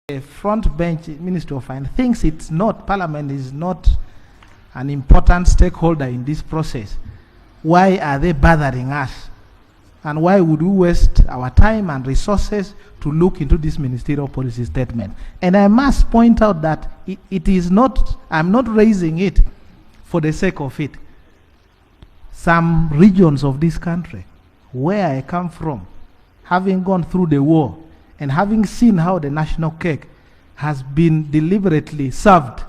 The front bench Minister of Finance thinks it's not, Parliament is not an important stakeholder in this process. Why are they bothering us? And why would we waste our time and resources to look into this ministerial policy statement? And I must point out that it is not, I'm not raising it for the sake of it. Some regions of this country, where I come from, having gone through the war, and having seen how the national cake has been deliberately served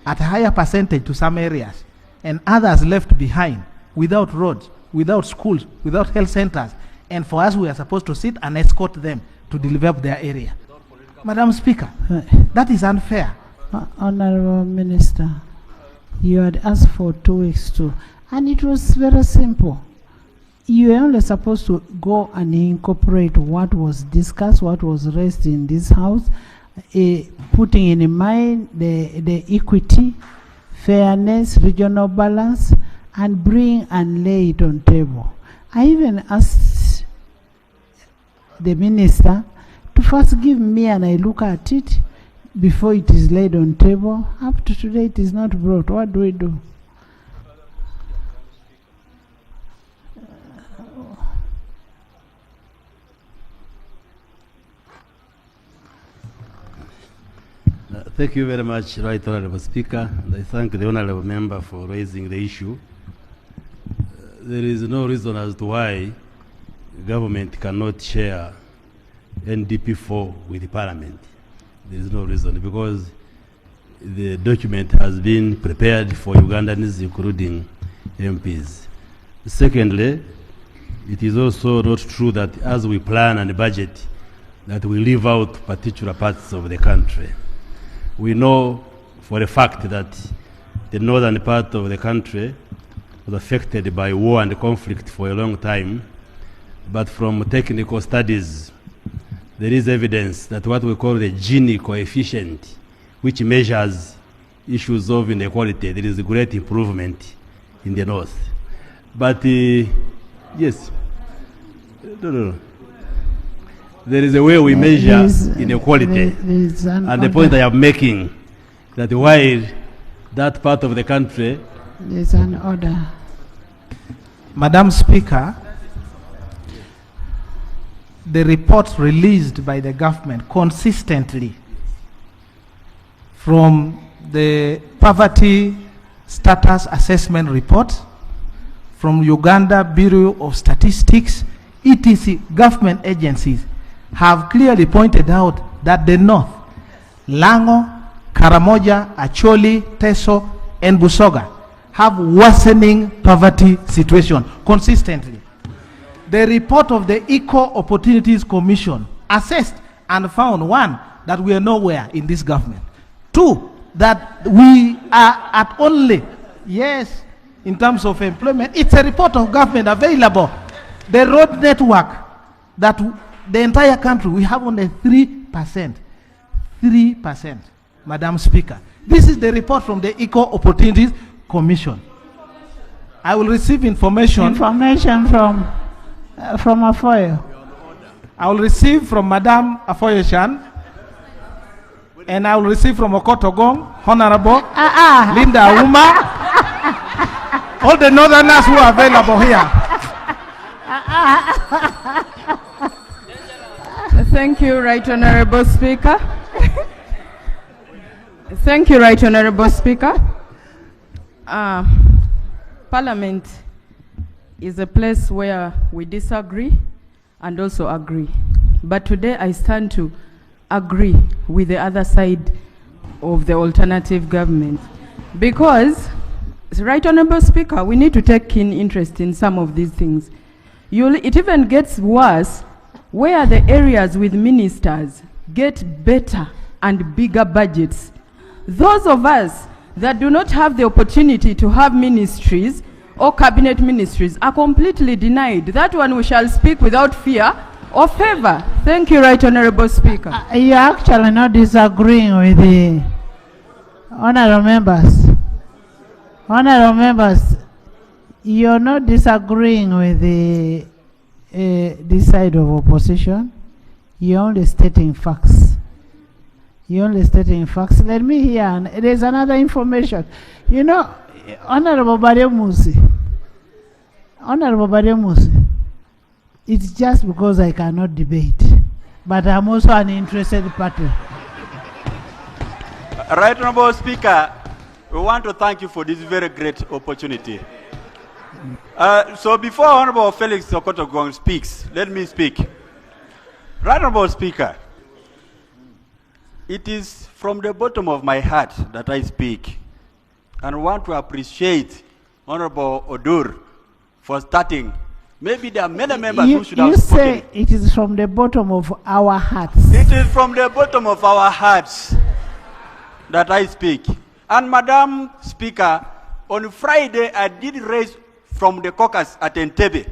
at a higher percentage to some areas, and others left behind without roads, without schools, without health centers, and for us we are supposed to sit and escort them to develop their area. Madam Speaker, that is unfair. Honorable Minister, you had asked for 2 weeks too, and it was very simple. You were only supposed to go and incorporate what was discussed, what was raised in this house, putting in mind the equity, fairness, regional balance, and bring and lay it on table. I even asked the minister to first give me and I look at it before it is laid on table. Up to today it is not brought. What do we do? Thank you very much, Right Honourable Speaker, and I thank the Honourable Member for raising the issue. There is no reason as to why government cannot share NDP4 with the Parliament. There is no reason, because the document has been prepared for Ugandans, including MPs. Secondly, it is also not true that as we plan and budget, that we leave out particular parts of the country. We know for a fact that the northern part of the country was affected by war and conflict for a long time, but from technical studies, there is evidence that what we call the Gini coefficient, which measures issues of inequality, there is a great improvement in the north. But yes, no. There is a way we measure inequality, and the point I am making, that while that part of the country... There is an order. Madam Speaker, the reports released by the government consistently, from the Poverty Status Assessment Report, from Uganda Bureau of Statistics, etc., government agencies, have clearly pointed out that the North, Lango, Karamoja, Acholi, Teso, and Busoga, have worsening poverty situation consistently. The report of the Equal Opportunities Commission assessed and found, 1, that we are nowhere in this government. 2, that we are at only, yes, in terms of employment, it's a report of government available. The road network, that the entire country, we have only 3%. 3%, Madam Speaker. This is the report from the Equal Opportunities Commission. I will receive information from Afoyo. I will receive from Madam Afoyo-Shan, and I will receive from Okotogong, Honorable Linda Uma, all the northerners who are available here. Thank you, Right Honourable Speaker. Thank you, Right Honourable Speaker. Parliament is a place where we disagree and also agree. But today I stand to agree with the other side of the alternative government, because, Right Honourable Speaker, we need to take keen interest in some of these things. It even gets worse where the areas with ministers get better and bigger budgets. Those of us that do not have the opportunity to have ministries or cabinet ministries are completely denied. That one we shall speak without fear or favor. Thank you, Right Honourable Speaker. You're actually not disagreeing with the honourable members. Honourable members, you're not disagreeing with the this side of opposition. You're only stating facts. You're only stating facts. Let me hear. And there's another information. You know, Honorable Musi, it's just because I cannot debate, but I'm also an interested party. Right Honorable Speaker, we want to thank you for this very great opportunity. So before Honorable Felix Okotogong speaks, let me speak. Right Honorable Speaker, it is from the bottom of my heart that I speak, and want to appreciate Honorable Odur for starting. Maybe there are many members who should have spoken. You say it is from the bottom of our hearts. It is from the bottom of our hearts that I speak. And Madam Speaker, on Friday I did raise from the caucus at Entebbe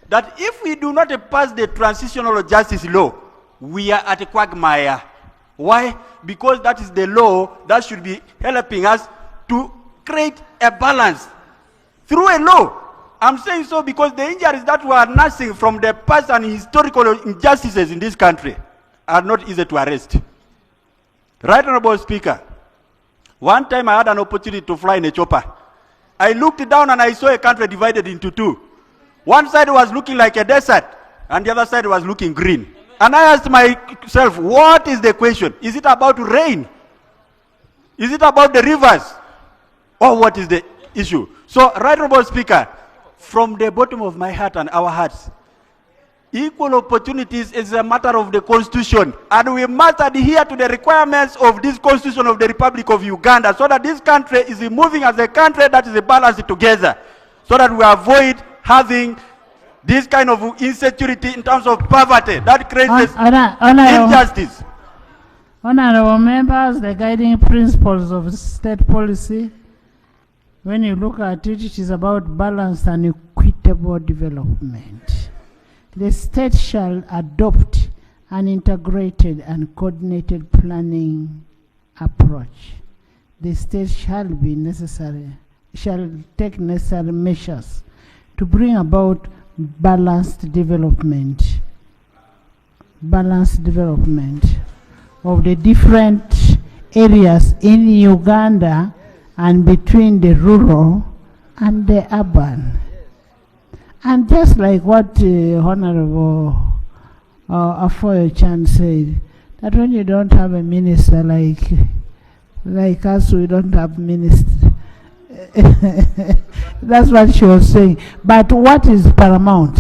that if we do not pass the transitional justice law, we are at a quagmire. Why? Because that is the law that should be helping us to create a balance through a law. I'm saying so because the injuries that we are nursing from the past and historical injustices in this country are not easy to arrest. Right Honorable Speaker, one time I had an opportunity to fly in a chopper. I looked down and I saw a country divided into two. One side was looking like a desert and the other side was looking green. And I asked myself, what is the question? Is it about rain? Is it about the rivers? Or what is the issue? So, Right Honorable Speaker, from the bottom of my heart and our hearts, equal opportunities is a matter of the Constitution, and we must adhere to the requirements of this Constitution of the Republic of Uganda so that this country is moving as a country that is balanced together, so that we avoid having this kind of insecurity in terms of poverty that creates injustice. Honorable members, the guiding principles of state policy, when you look at it, it is about balanced and equitable development. The state shall adopt an integrated and coordinated planning approach. The state shall take necessary measures to bring about balanced development of the different areas in Uganda and between the rural and the urban. And just like what Honorable Afoyo Chan said, that when you don't have a minister like us, we don't have ministers. That's what she was saying. But what is paramount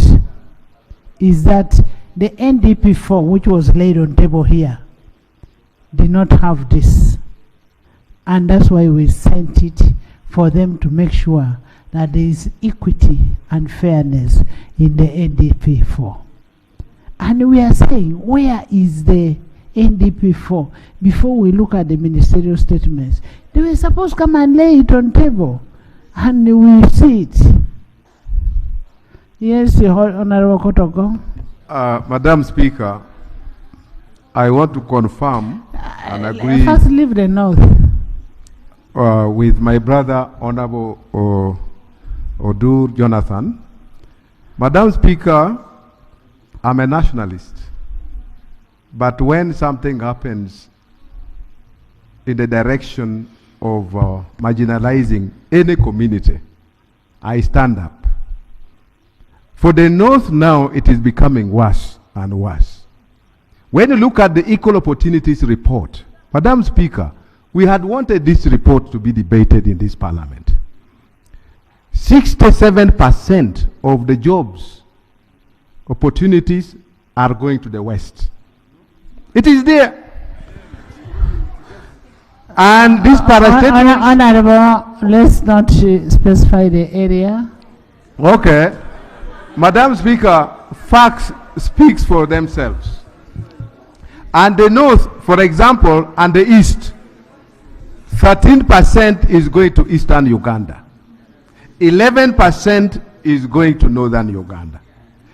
is that the NDP4, which was laid on table here, did not have this. And that's why we sent it for them to make sure that there is equity and fairness in the NDP4. And we are saying, where is the NDP4? Before we look at the ministerial statements, they were supposed to come and lay it on table, and we will see it. Yes, Honorable Kotogo. Madam Speaker, I want to confirm and agree. First leave the north. With my brother, Honorable Odur Jonathan. Madam Speaker, I'm a nationalist. But when something happens in the direction of marginalizing any community, I stand up. For the North now, it is becoming worse and worse. When you look at the Equal Opportunities Report, Madam Speaker, we had wanted this report to be debated in this parliament. 67% of the jobs, opportunities are going to the West. It is there. And this parastatement... Honorable, let's not specify the area. Okay. Madam Speaker, facts speaks for themselves. And the North, for example, and the East, 13% is going to Eastern Uganda. 11% is going to Northern Uganda.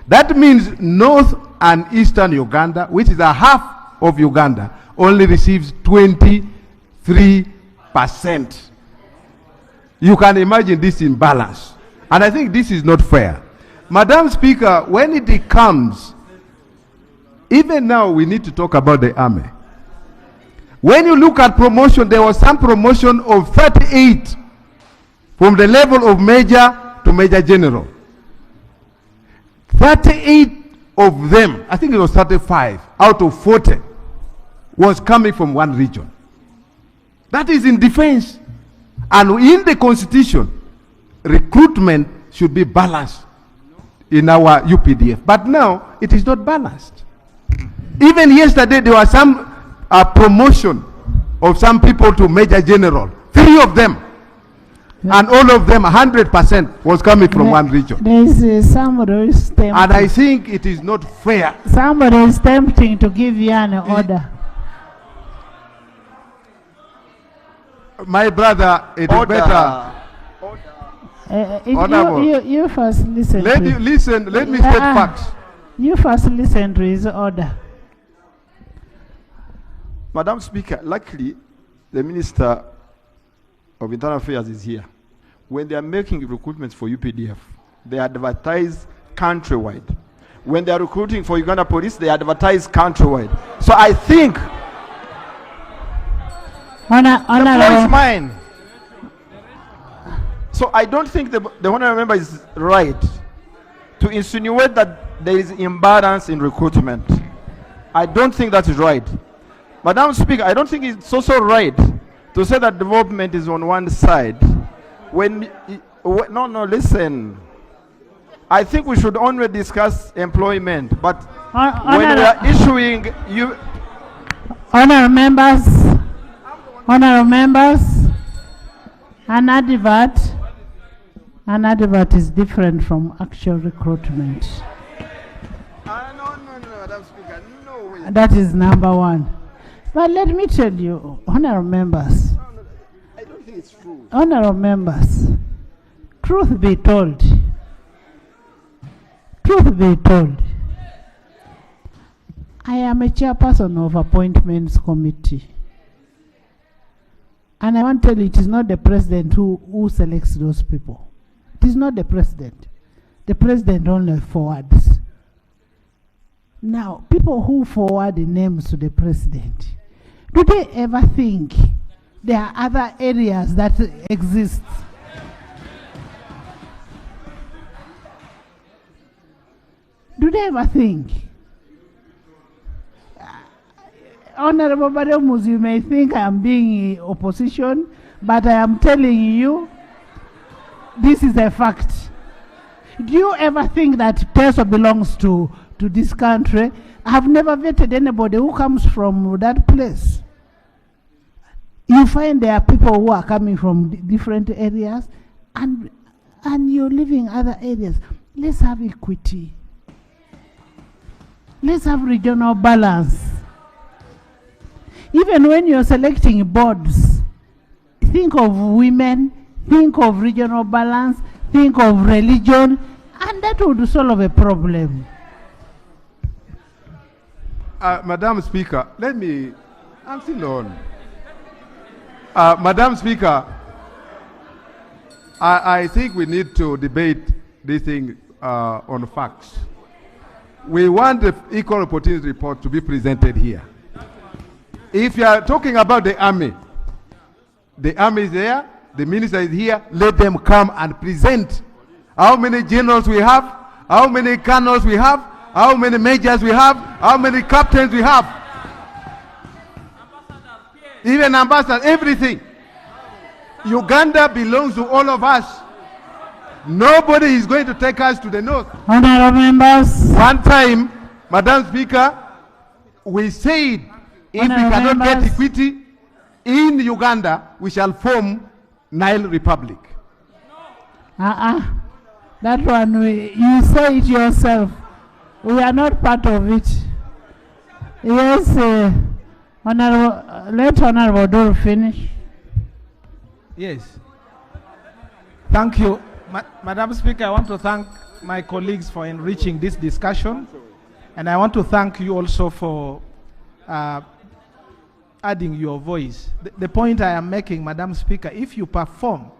That means North and Eastern Uganda, which is a half of Uganda, only receives 23%. You can imagine this imbalance. And I think this is not fair. Madam Speaker, when it comes, even now we need to talk about the army. When you look at promotion, there was some promotion of 38 from the level of major to major general. 38 of them, I think it was 35 out of 40, was coming from one region. That is in defense. And in the constitution, recruitment should be balanced in our UPDF. But now, it is not balanced. Even yesterday, there was some promotion of some people to major general. 3 of them. And all of them, 100% was coming from one region. There is somebody who is tempting. And I think it is not fair. Somebody is tempting to give you an order. My brother, it is better. You first listen. Let me state facts. You first listen to his order. Madam Speaker, luckily, the Minister of Internal Affairs is here. When they are making recruitments for UPDF, they advertise countrywide. When they are recruiting for Uganda Police, they advertise countrywide. So I think the floor is mine. So I don't think the honorable member is right to insinuate that there is imbalance in recruitment. I don't think that is right. Madam Speaker, I don't think it's also right to say that development is on one side. No, listen. I think we should only discuss employment, but when we are issuing you... Honorable members, an advert is different from actual recruitment. No, Madam Speaker, no way. That is number one. But let me tell you, honorable members. No, I don't think it's true. Honorable members, truth be told, I am a chairperson of appointments committee. And I want to tell you, it is not the president who selects those people. It is not the president. The president only forwards. Now, people who forward the names to the president, do they ever think there are other areas that exist? Do they ever think? Honorable Bademus, you may think I am being in opposition, but I am telling you, this is a fact. Do you ever think that Peso belongs to this country? I have never vetted anybody who comes from that place. You find there are people who are coming from different areas, and you're living in other areas. Let's have equity. Let's have regional balance. Even when you're selecting boards, think of women, think of regional balance, think of religion, and that would solve a problem. Madam Speaker, I'm still on. Madam Speaker, I think we need to debate this thing on facts. We want the Equal Opportunity Report to be presented here. If you are talking about the army is there, the minister is here, let them come and present how many generals we have, how many colonels we have, how many majors we have, how many captains we have. Even ambassadors, everything. Uganda belongs to all of us. Nobody is going to take us to the north. Honorable members. One time, Madam Speaker, we said if we cannot get equity in Uganda, we shall form Nile Republic. That one, you say it yourself. We are not part of it. Yes, let Honorable Dole finish. Yes. Thank you. Madam Speaker, I want to thank my colleagues for enriching this discussion. And I want to thank you also for adding your voice. The point I am making, Madam Speaker, if you perform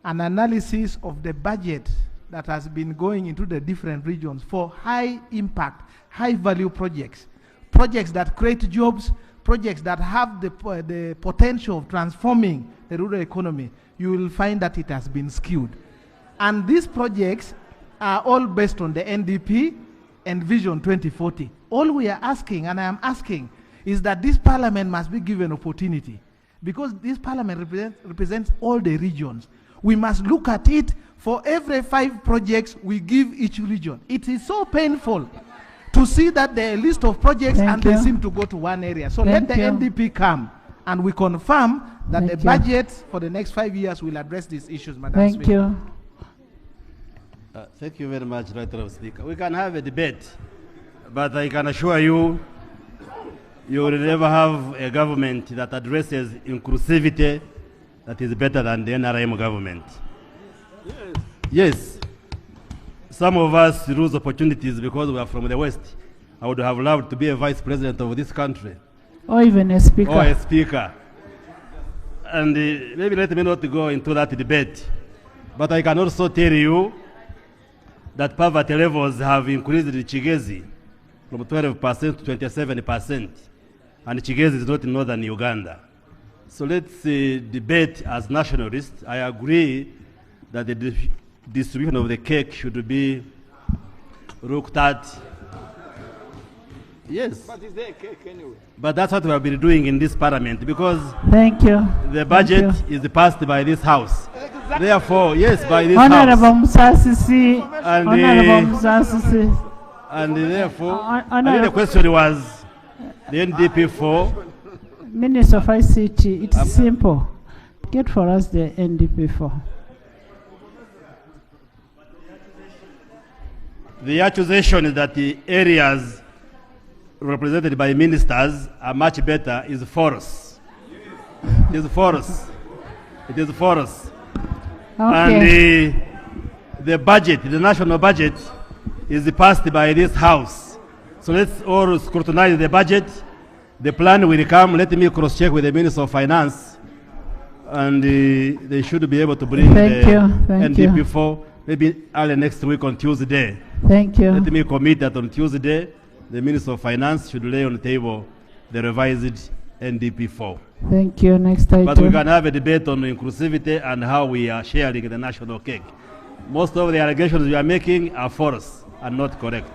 an analysis of the budget that has been going into the different regions for high impact, high value projects that create jobs, projects that have the potential of transforming the rural economy, you will find that it has been skewed. And these projects are all based on the NDP and Vision 2040. All we are asking, and I am asking, is that this parliament must be given opportunity, because this parliament represents all the regions. We must look at it. For every 5 projects we give each region. It is so painful to see that there are a list of projects and they seem to go to one area. So let the NDP come and we confirm that the budget for the next 5 years will address these issues, Madam Speaker. Thank you very much, Right Honourable Speaker. We can have a debate, but I can assure you, you will never have a government that addresses inclusivity that is better than the NRM government. Yes, some of us lose opportunities because we are from the West. I would have loved to be a vice president of this country. Or even a speaker. Or a speaker. And maybe let me not go into that debate. But I can also tell you that poverty levels have increased in Chigezi from 12% to 27%. And Chigezi is not in northern Uganda. So let's debate as nationalists. I agree that the distribution of the cake should be looked at. Yes. But is there a cake anyway? But that's what we have been doing in this parliament, because the budget is passed by this house. Exactly. Therefore, yes, by this Honorable house. Honorable Musasisi. And therefore, I think the question was the NDP for. Minister of ICT, it's simple. Get for us the NDP for. The accusation is that the areas represented by ministers are much better is false. It is false. It is false. Okay. And the budget, the national budget, is passed by this house. So let's all scrutinize the budget. The plan will come. Let me cross-check with the Minister of Finance, and they should be able to bring the NDP for maybe early next week on Tuesday. Thank you. Let me commit that on Tuesday, the Minister of Finance should lay on the table the revised NDP 4. Thank you. Next item. But we can have a debate on inclusivity and how we are sharing the national cake. Most of the allegations we are making are false and not correct.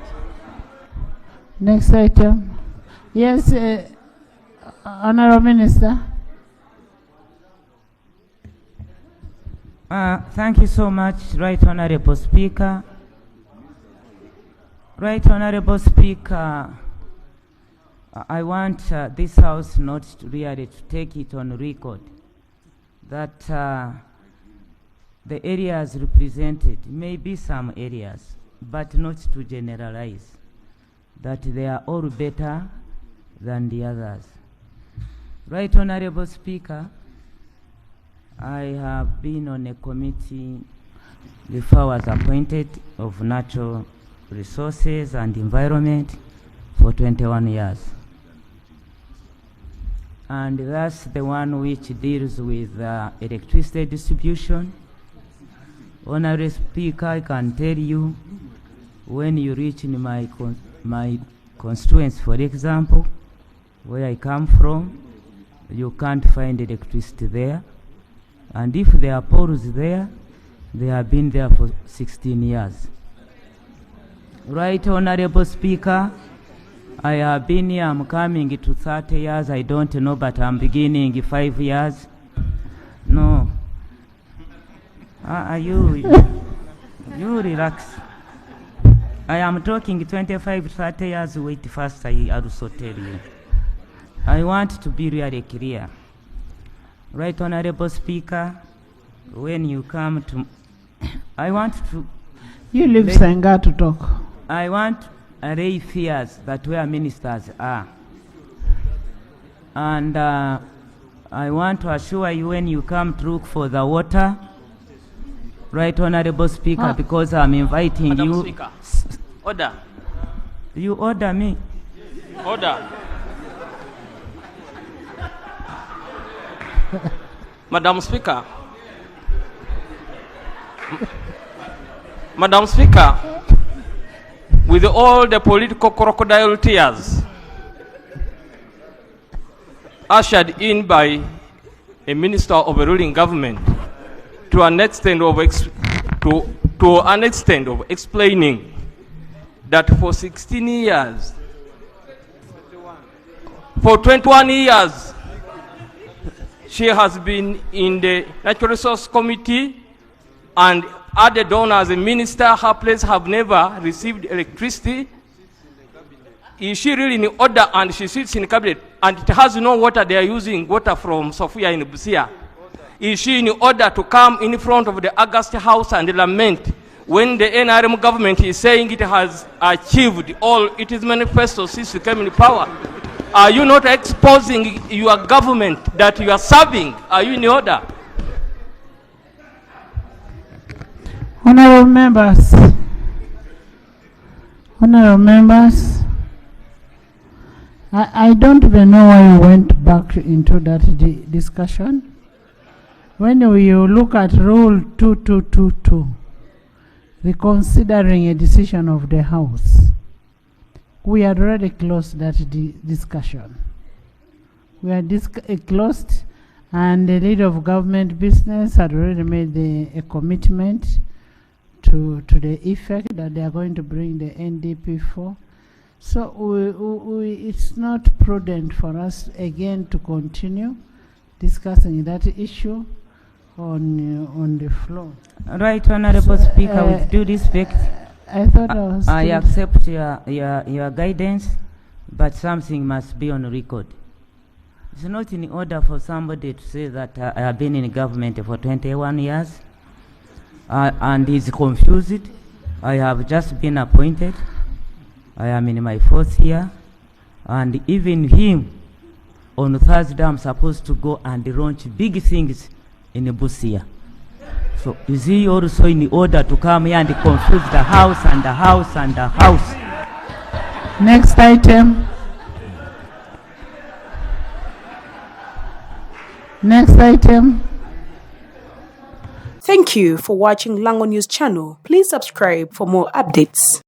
Next item. Yes, Honourable Minister. Thank you so much, Right Honourable Speaker. Right Honourable Speaker, I want this House not to really to take it on record that the areas represented may be some areas, but not to generalize, that they are all better than the others. Right Honourable Speaker, I have been on a committee before I was appointed of natural resources and environment for 21 years. And that's the one which deals with electricity distribution. Honourable Speaker, I can tell you, when you reach in my constituency, for example, where I come from, you can't find electricity there. And if there are poles there, they have been there for 16 years. Right Honourable Speaker, I have been here, I'm coming to 30 years, I don't know, but I'm beginning 5 years. No. You relax. I am talking 25, 30 years, wait first, I also tell you. I want to be really clear. Right Honourable Speaker, when you come to, I want to... You leave Senga to talk. I want array fears that where ministers are. And I want to assure you when you come to look for the water, Right Honourable Speaker, because I'm inviting Madam you. Speaker, order. You order me. Order. Madam Speaker. Madam Speaker, with all the political crocodile tears, ushered in by a minister of a ruling government to an extent of explaining that for 16 years, for 21 years, she has been in the Natural Resource Committee, and added on as a minister, her place have never received electricity. Is she really in order? And she sits in cabinet, and it has no water. They are using water from Sofia in Busia. Is she in order to come in front of the August House and lament when the NRM government is saying it has achieved all its manifesto since it came in power? Are you not exposing your government that you are serving? Are you in order? Honorable members, I don't even know why you went back into that discussion. When you look at Rule 2222, reconsidering a decision of the House, we had already closed that discussion. We had closed, and the leader of government business had already made a commitment to the effect that they are going to bring the NDP for. So it's not prudent for us again to continue discussing that issue on the floor. Right, Honorable Speaker, with due respect, I thought I accept your guidance, but something must be on record. It's not in order for somebody to say that I have been in government for 21 years and is confused. I have just been appointed. I am in my 4th year, and even him on Thursday I'm supposed to go and launch big things in Busia. So is he also in order to come here and confuse the House and the House and the House? Next item. Next item. Thank you for watching Lango News channel. Please subscribe for more updates.